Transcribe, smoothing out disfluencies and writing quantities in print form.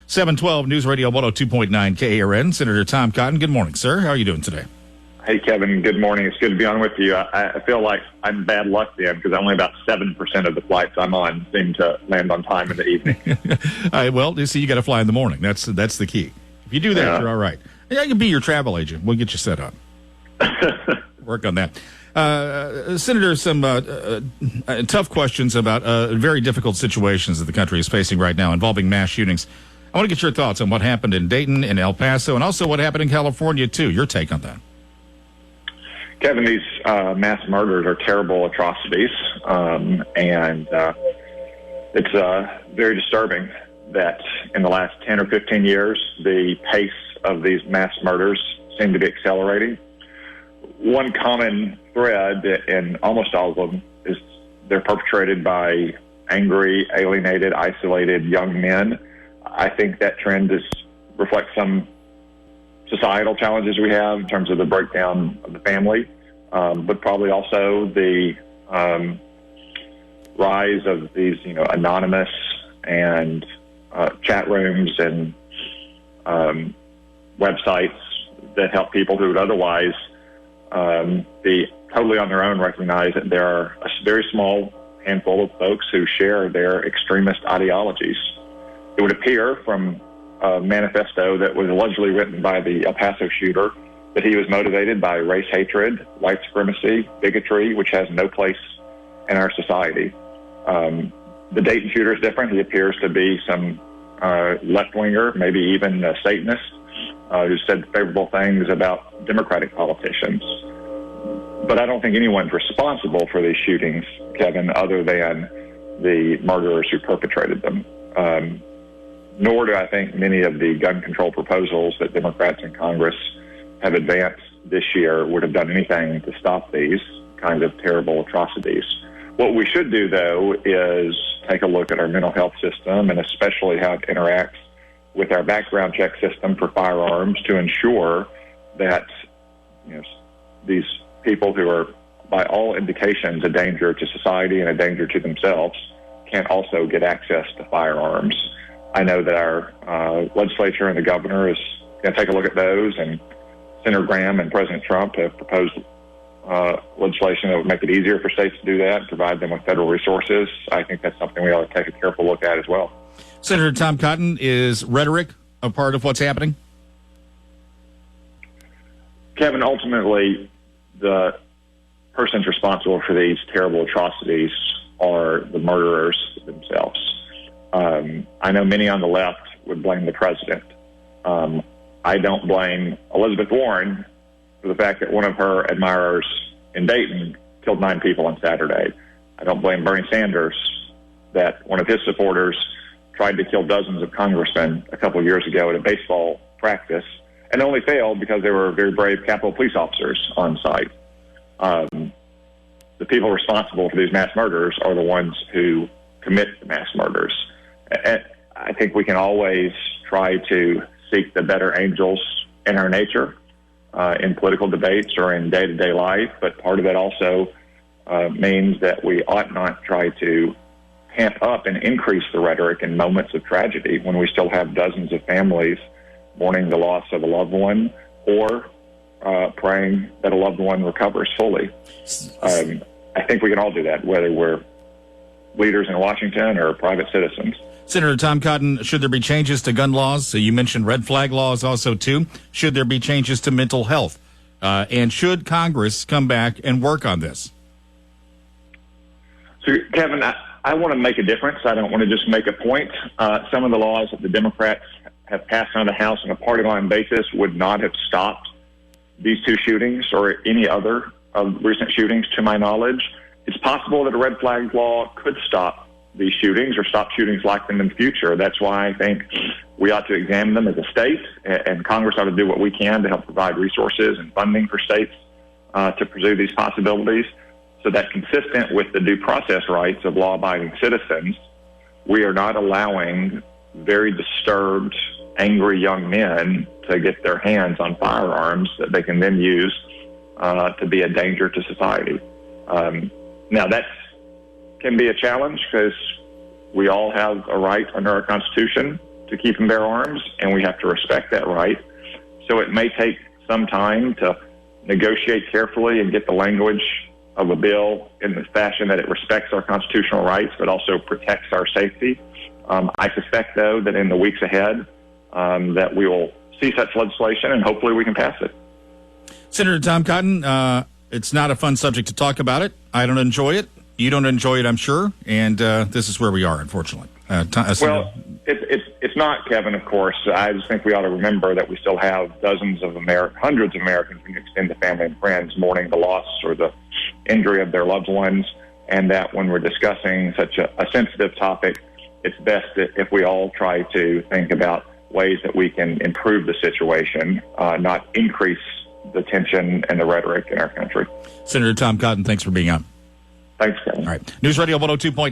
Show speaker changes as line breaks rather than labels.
712 News Radio 102.9 KARN. Senator Tom Cotton, good morning, sir. How are you doing today?
Hey, Kevin. Good morning. It's good to be on with you. I feel like I'm bad luck then because only about 7% of the flights I'm on seem to land on time in the evening.
All right, well, you see, you got to fly in the morning. That's the key. If you do that, you're all right. I can be your travel agent. We'll get you set up. Work on that. Senator, some tough questions about very difficult situations that the country is facing right now involving mass shootings. I want to get your thoughts on what happened in Dayton and El Paso and also what happened in California, too. Your take on that.
Kevin, these mass murders are terrible atrocities, and it's very disturbing that in the last 10 or 15 years, the pace of these mass murders seem to be accelerating. One common thread in almost all of them is they're perpetrated by angry, alienated, isolated young men. I think that trend reflects some societal challenges we have in terms of the breakdown of the family, but probably also the rise of these, anonymous and chat rooms and websites that help people who would otherwise be totally on their own recognize that there are a very small handful of folks who share their extremist ideologies. It would appear from a manifesto that was allegedly written by the El Paso shooter that he was motivated by race hatred, white supremacy, bigotry, which has no place in our society. The Dayton shooter is different. He appears to be some left-winger, maybe even a Satanist, who said favorable things about Democratic politicians. But I don't think anyone's responsible for these shootings, Kevin, other than the murderers who perpetrated them. Nor do I think many of the gun control proposals that Democrats in Congress have advanced this year would have done anything to stop these kinds of terrible atrocities. What we should do, though, is take a look at our mental health system and especially how it interacts with our background check system for firearms to ensure that these people who are, by all indications, a danger to society and a danger to themselves can also get access to firearms. I know that our legislature and the governor is going to take a look at those, and Senator Graham and President Trump have proposed legislation that would make it easier for states to do that, provide them with federal resources. I think that's something we ought to take a careful look at as well.
Senator Tom Cotton, is rhetoric a part of what's happening?
Kevin, ultimately, the persons responsible for these terrible atrocities are the murderers themselves. I know many on the left would blame the president. I don't blame Elizabeth Warren for the fact that one of her admirers in Dayton killed 9 people on Saturday. I don't blame Bernie Sanders that one of his supporters tried to kill dozens of congressmen a couple of years ago at a baseball practice and only failed because there were very brave Capitol Police officers on site. The people responsible for these mass murders are the ones who commit the mass murders. I think we can always try to seek the better angels in our nature in political debates or in day-to-day life, but part of it also means that we ought not try to amp up and increase the rhetoric in moments of tragedy when we still have dozens of families mourning the loss of a loved one or praying that a loved one recovers fully. I think we can all do that, whether we're leaders in Washington or private citizens.
Senator Tom Cotton, should there be changes to gun laws? So you mentioned red flag laws also, too. Should there be changes to mental health? And should Congress come back and work on this?
So, Kevin, I want to make a difference. I don't want to just make a point. Some of the laws that the Democrats have passed on the House on a party line basis would not have stopped these 2 shootings or any other of recent shootings, to my knowledge. It's possible that a red flag law could stop these shootings or stop shootings like them in the future. That's why I think we ought to examine them as a state, and Congress ought to do what we can to help provide resources and funding for states to pursue these possibilities, so that consistent with the due process rights of law-abiding citizens, we are not allowing very disturbed, angry young men to get their hands on firearms that they can then use to be a danger to society. Now, that can be a challenge because we all have a right under our Constitution to keep and bear arms, and we have to respect that right. So it may take some time to negotiate carefully and get the language of a bill in the fashion that it respects our constitutional rights, but also protects our safety. I suspect, though, that in the weeks ahead, that we will see such legislation, and hopefully we can pass it.
Senator Tom Cotton, it's not a fun subject to talk about it. I don't enjoy it. You don't enjoy it, I'm sure. And this is where we are, unfortunately.
Well, it's not, Kevin, of course. I just think we ought to remember that we still have hundreds of Americans and extended family and friends mourning the loss or the injury of their loved ones, and that when we're discussing such a sensitive topic, it's best if we all try to think about ways that we can improve the situation, not increase the tension and the rhetoric in our country.
Senator Tom Cotton, thanks for being on.
Thanks, Kevin.
All right. News Radio 102.9.